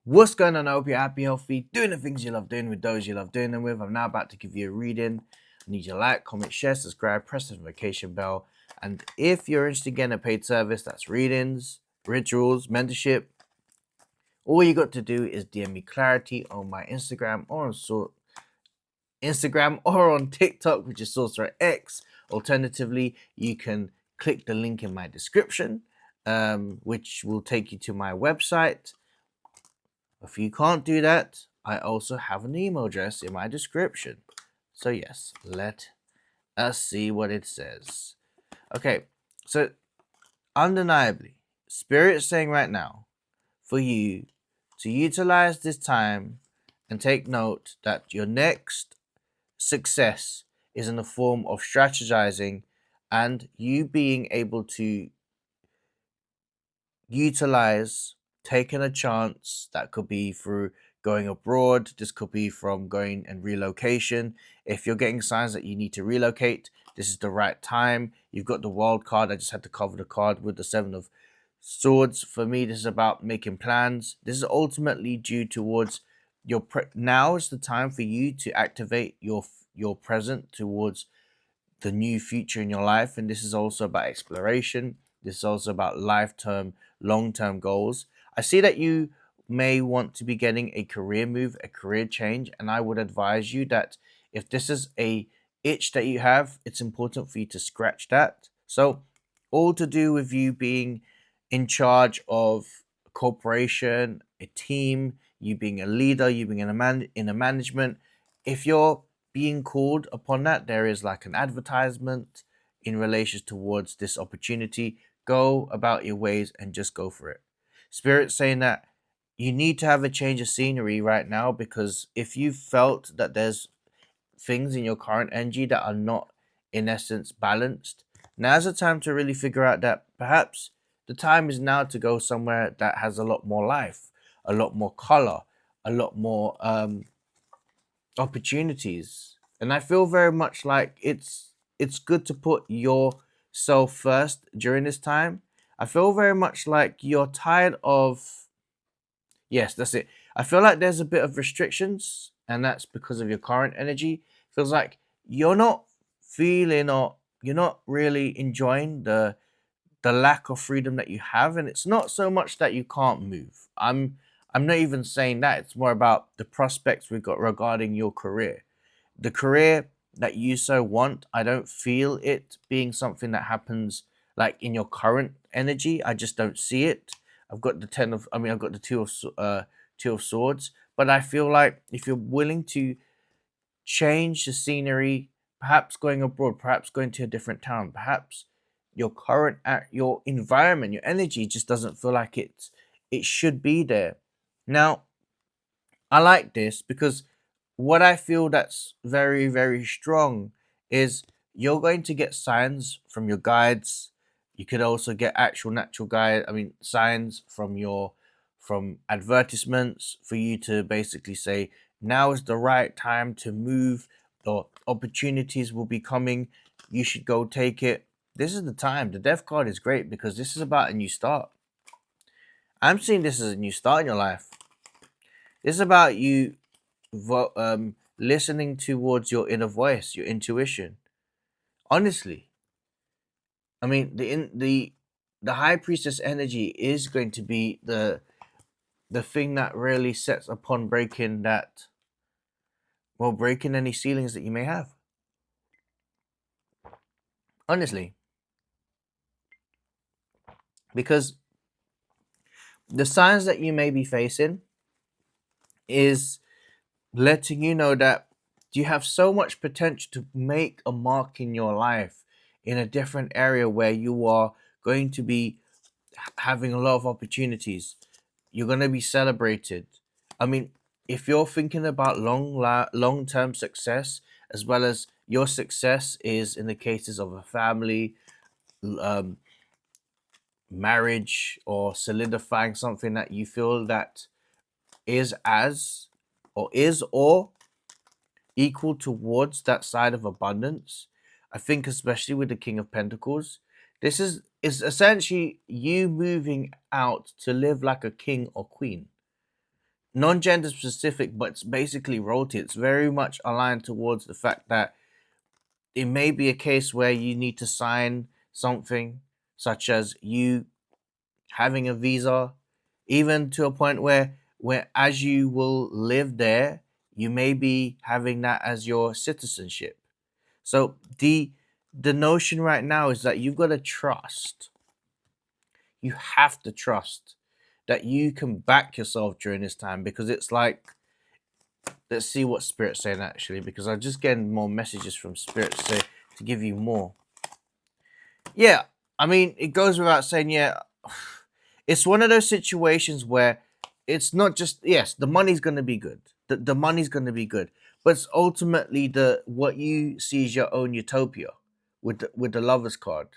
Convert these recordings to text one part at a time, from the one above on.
What's going on? I hope you're happy, healthy, doing the things you love doing with those you love doing them with. I'm now about to give you a reading. I need you to like, comment, share, subscribe, press the notification bell. And if you're interested in getting a paid service, that's readings, rituals, mentorship, all you got to do is DM me clarity on my Instagram or on TikTok, which is Sorcerer X. Alternatively, you can click the link in my description, which will take you to my website. If you can't do that, I also have an email address in my description. So yes, let us see what it says. Okay, so undeniably, Spirit is saying right now for you to utilize this time and take note that your next success is in the form of strategizing and you being able to utilize taking a chance. That could be through going abroad, this could be from going and relocation. If you're getting signs that you need to relocate, this is the right time. You've got the World card. I just had to cover the card with the Seven of Swords. For me, this is about making plans. This is ultimately due towards your now is the time for you to activate your present towards the new future in your life. And this is also about exploration. This is also about long-term goals. I see that you may want to be getting a career move, a career change, and I would advise you that if this is a itch that you have, it's important for you to scratch that. So all to do with you being in charge of a corporation, a team, you being a leader, you being in a management. If you're being called upon that, there is like an advertisement in relation towards this opportunity. Go about your ways and just go for it. Spirit saying that you need to have a change of scenery right now, because if you felt that there's things in your current energy that are not in essence balanced, now's the time to really figure out that perhaps the time is now to go somewhere that has a lot more life, a lot more color, a lot more opportunities. And I feel very much like it's good to put yourself first during this time. I feel very much like you're tired of, yes, that's it. I feel like there's a bit of restrictions, and that's because of your current energy. Feels like you're not feeling, or you're not really enjoying the lack of freedom that you have. And it's not so much that you can't move. I'm not even saying that. It's more about the prospects we've got regarding your career. The career that you so want, I don't feel it being something that happens like in your current energy. I just don't see it. I've got I've got the two of swords, but I feel like if you're willing to change the scenery, perhaps going abroad, perhaps going to a different town, perhaps your environment, your energy just doesn't feel like it should be there. Now, I like this because what I feel that's very, very strong is you're going to get signs from your guides. You could also get actual natural signs from advertisements for you to basically say, now is the right time to move, or opportunities will be coming. You should go take it. This is the time. The Death card is great because this is about a new start. I'm seeing this as a new start in your life. This is about you listening towards your inner voice, your intuition. Honestly, I mean, the High Priestess energy is going to be the thing that really sets upon breaking breaking any ceilings that you may have. Honestly, because the signs that you may be facing is letting you know that you have so much potential to make a mark in your life in a different area where you are going to be having a lot of opportunities. You're going to be celebrated. I mean, if you're thinking about long-term success, as well as your success is in the cases of a family, um, marriage, or solidifying something that you feel that is or equal towards that side of abundance. I think especially with the King of Pentacles, this is essentially you moving out to live like a king or queen. non-gender specific, but it's basically royalty. It's very much aligned towards the fact that it may be a case where you need to sign something, such as you having a visa, even to a point where as you will live there, you may be having that as your citizenship. So the notion right now is that you've got to trust. You have to trust that you can back yourself during this time, because it's like, let's see what Spirit's saying actually, because I'm just getting more messages from Spirit to give you more. Yeah, I mean, it goes without saying, yeah, it's one of those situations where it's not just, yes, the money's going to be good. The money's going to be good, but it's ultimately the what you see as your own utopia with the Lovers card.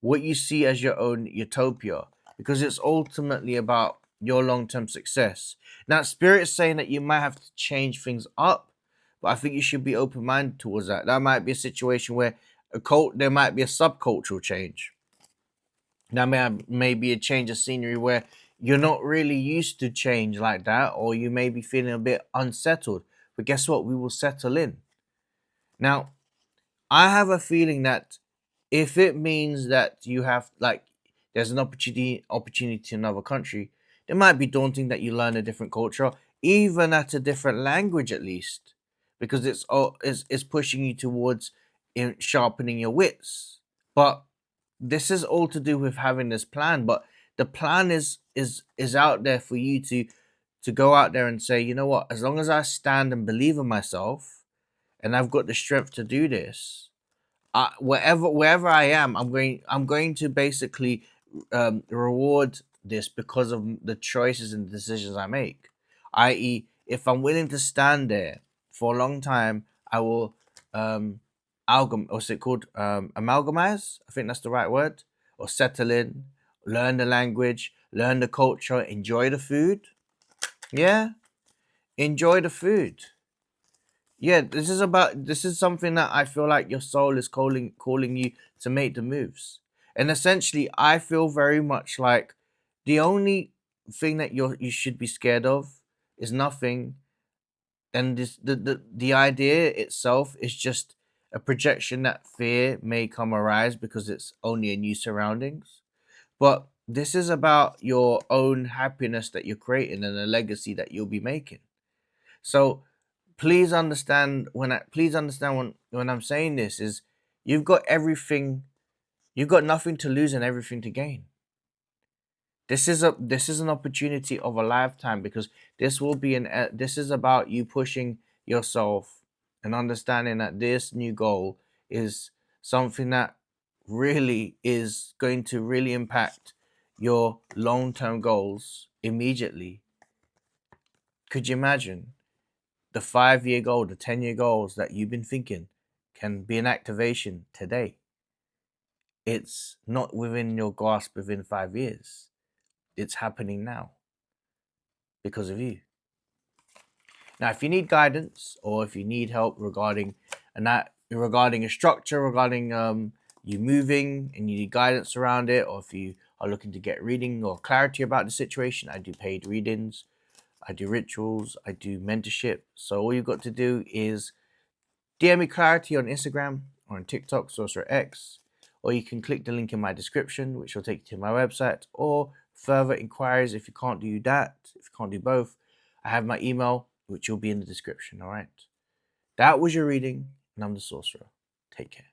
What you see as your own utopia, because it's ultimately about your long-term success. Now, Spirit is saying that you might have to change things up, but I think you should be open-minded towards that. That might be a situation where there might be a subcultural change. Now, may be a change of scenery where you're not really used to change like that, or you may be feeling a bit unsettled. But guess what? We will settle in. Now, I have a feeling that if it means that you have, like, there's an opportunity in another country, it might be daunting that you learn a different culture, even at a different language at least, because it's pushing you towards sharpening your wits. But this is all to do with having this plan. But the plan is out there for you to go out there and say, you know what, as long as I stand and believe in myself and I've got the strength to do this, wherever I am, I'm going to basically reward this because of the choices and decisions I make. I.e., if I'm willing to stand there for a long time, I will what's it called? Amalgamize. I think that's the right word. Or settle in, learn the language, learn the culture, enjoy the food. Yeah, enjoy the food. Yeah, this is something that I feel like your soul is calling you to make the moves. And essentially I feel very much like the only thing that you should be scared of is nothing. And the idea itself is just a projection that fear may come arise because it's only a new surroundings. But this is about your own happiness that you're creating and a legacy that you'll be making. So please understand when I'm saying this is you've got everything, you've got nothing to lose and everything to gain. This is an opportunity of a lifetime, because this is about you pushing yourself and understanding that this new goal is something that really is going to really impact your long-term goals immediately. Could you imagine the 5 year goal, the 10 year goals that you've been thinking can be an activation today? It's not within your grasp within 5 years. It's happening now because of you. Now, if you need guidance or if you need help regarding regarding a structure, regarding you moving and you need guidance around it, or if you are looking to get reading or clarity about the situation, I do paid readings, I do rituals, I do mentorship. So all you've got to do is DM me clarity on Instagram or on TikTok, Sorcerer X, or you can click the link in my description, which will take you to my website, or further inquiries if you can't do that, if you can't do both, I have my email, which will be in the description, all right? That was your reading, and I'm the Sorcerer. Take care.